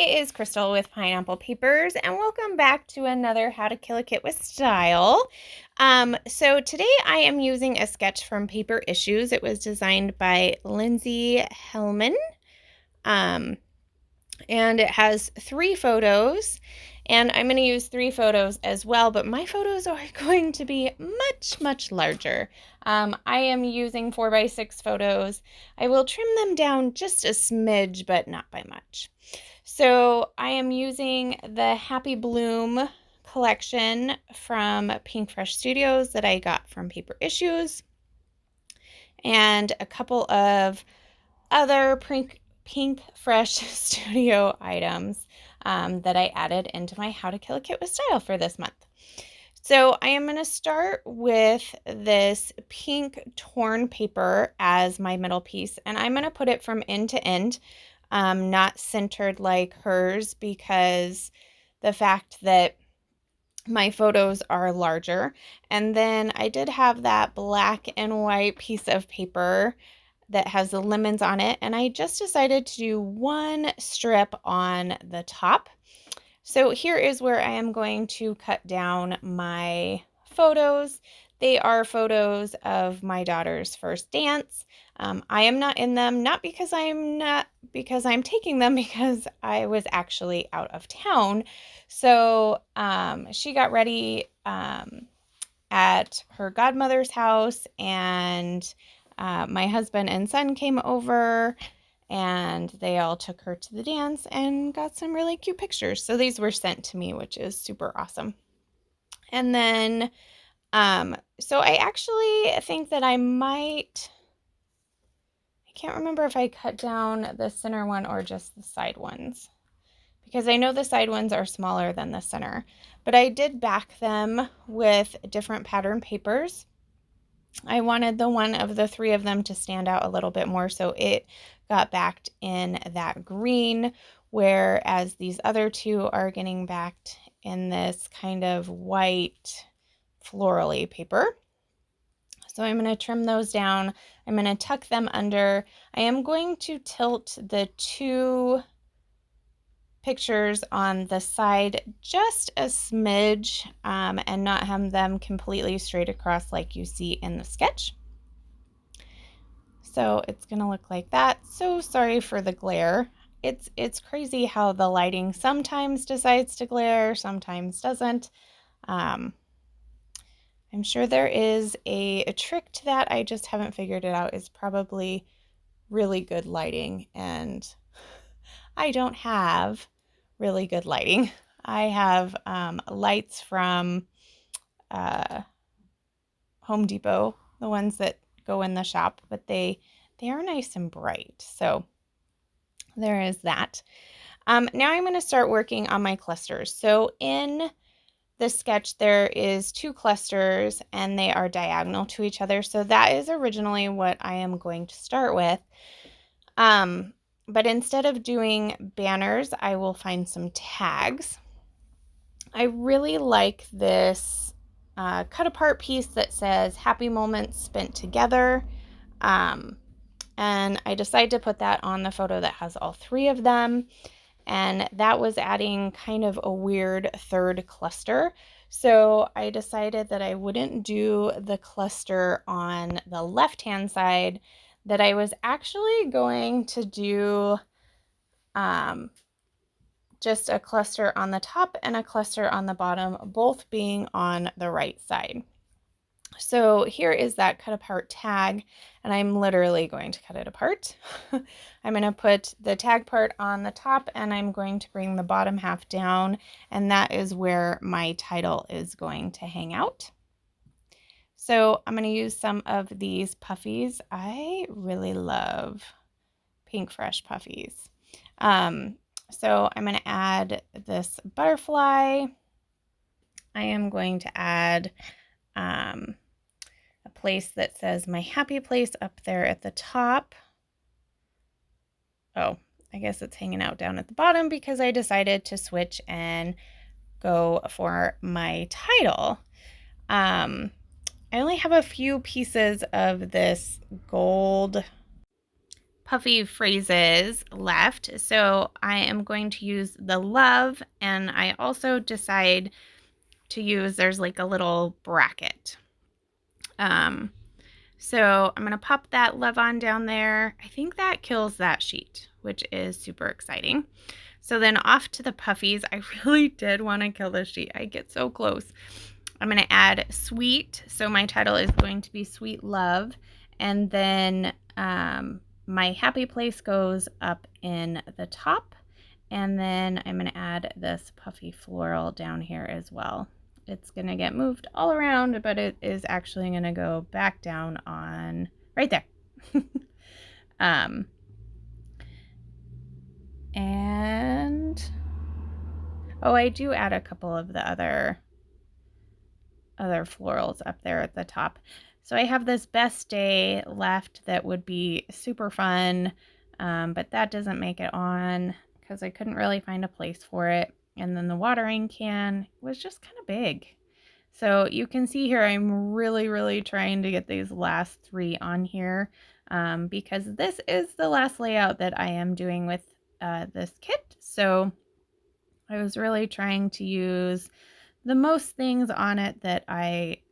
is Crystal with Pineapple Papers, and welcome back to another How to Kill a Kit with Style. So today I am using a sketch from Paper Issues. It was designed by Lindsay Hellman, and it has 3 photos, and I'm going to use 3 photos as well, but my photos are going to be much larger. I am using 4x6 photos. I will trim them down just a smidge, but not by much. So I am using the Happy Bloom collection from Pink Fresh Studios that I got from Paper Issues, and a couple of other Pink Fresh Studio items that I added into my How to Kill a Kit with Style for this month. So I am going to start with this pink torn paper as my middle piece, and I'm going to put it from end to end. Not centered like hers, because the fact that my photos are larger. And then I did have that black and white piece of paper that has the lemons on it, and I just decided to do one strip on the top. So here is where I am going to cut down my photos. They are photos of my daughter's first dance. I am not in them, not because I'm taking them, because I was actually out of town. So she got ready at her godmother's house, and my husband and son came over, and they all took her to the dance and got some really cute pictures. So these were sent to me, which is super awesome. And then, so I actually think that I can't remember if I cut down the center one or just the side ones, because I know the side ones are smaller than the center, but I did back them with different pattern papers. I wanted the one of the 3 of them to stand out a little bit more, so it got backed in that green, whereas these other 2 are getting backed in this kind of white florally paper. So I'm going to trim those down. I'm going to tuck them under. I am going to tilt the 2 pictures on the side just a smidge, and not have them completely straight across like you see in the sketch. So it's going to look like that. So sorry for the glare. It's crazy how the lighting sometimes decides to glare, sometimes doesn't. I'm sure there is a trick to that. I just haven't figured it out. It's probably really good lighting, and I don't have really good lighting. I have lights from Home Depot, the ones that go in the shop, but they are nice and bright. So there is that. Now I'm going to start working on my clusters. So in the sketch, there is 2 clusters, and they are diagonal to each other. So that is originally what I am going to start with. But instead of doing banners, I will find some tags. I really like this cut apart piece that says happy moments spent together. And I decided to put that on the photo that has all 3 of them. And that was adding kind of a weird 3rd cluster. So I decided that I wouldn't do the cluster on the left-hand side, that I was actually going to do just a cluster on the top and a cluster on the bottom, both being on the right side. So here is that cut apart tag, and I'm literally going to cut it apart. I'm going to put the tag part on the top, and I'm going to bring the bottom half down, and that is where my title is going to hang out. So I'm going to use some of these puffies. I really love Pink Fresh puffies. So I'm going to add this butterfly. I am going to add a place that says my happy place up there at the top. Oh, I guess it's hanging out down at the bottom because I decided to switch and go for my title. I only have a few pieces of this gold puffy phrases left. So I am going to use the love, and I also decide to use, there's like a little bracket. So I'm going to pop that love on down there. I think that kills that sheet, which is super exciting. So then off to the puffies. I really did want to kill this sheet. I get so close. I'm going to add sweet. So my title is going to be Sweet Love. And then my happy place goes up in the top. And then I'm going to add this puffy floral down here as well. It's going to get moved all around, but it is actually going to go back down on right there. And oh, I do add a couple of the other florals up there at the top. So I have this best day left that would be super fun, but that doesn't make it on because I couldn't really find a place for it. And then the watering can was just kind of big. So you can see here I'm really trying to get these last 3 on here because this is the last layout that I am doing with this kit. So I was really trying to use the most things on it that I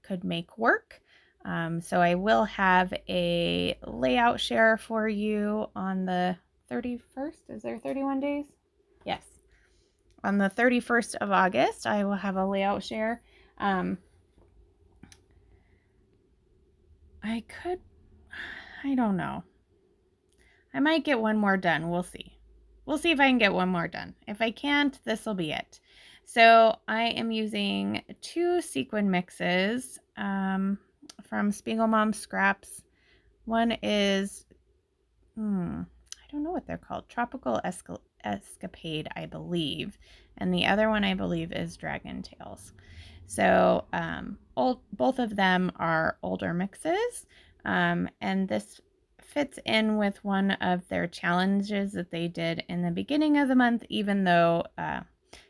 could make work. So I will have a layout share for you on the 31st. Is there 31 days? Yes. On the 31st of August, I will have a layout share. I don't know. I might get one more done. We'll see. We'll see if I can get one more done. If I can't, this will be it. So I am using 2 sequin mixes from Spiegelmom Scraps. One is, I don't know what they're called. Tropical Escapade, I believe. And the other one, I believe, is Dragon Tails. So both of them are older mixes. And this fits in with one of their challenges that they did in the beginning of the month, even though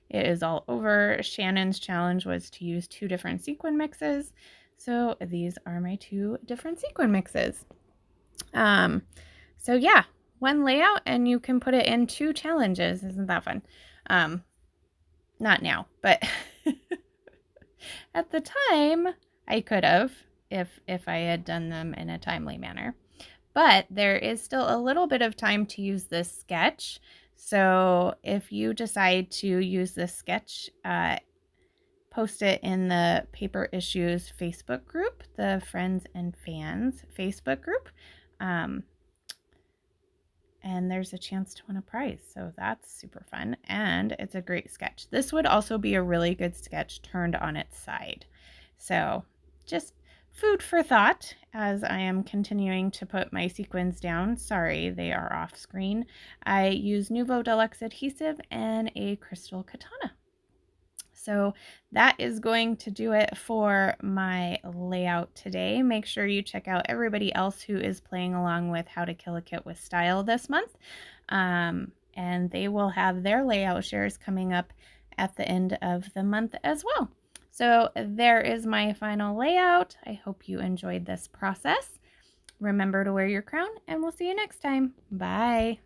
it is all over. Shannon's challenge was to use 2 different sequin mixes. So these are my 2 different sequin mixes. So yeah, 1 layout and you can put it in 2 challenges. Isn't that fun? Not now, but at the time I could have if I had done them in a timely manner. But there is still a little bit of time to use this sketch. So if you decide to use this sketch, post it in the Paper Issues Facebook group, the Friends and Fans Facebook group. And there's a chance to win a prize. So that's super fun. And it's a great sketch. This would also be a really good sketch turned on its side. So just food for thought as I am continuing to put my sequins down. Sorry, they are off screen. I use Nuvo Deluxe adhesive and a crystal katana. So that is going to do it for my layout today. Make sure you check out everybody else who is playing along with How to Kill a Kit with Style this month. And they will have their layout shares coming up at the end of the month as well. So there is my final layout. I hope you enjoyed this process. Remember to wear your crown, and we'll see you next time. Bye.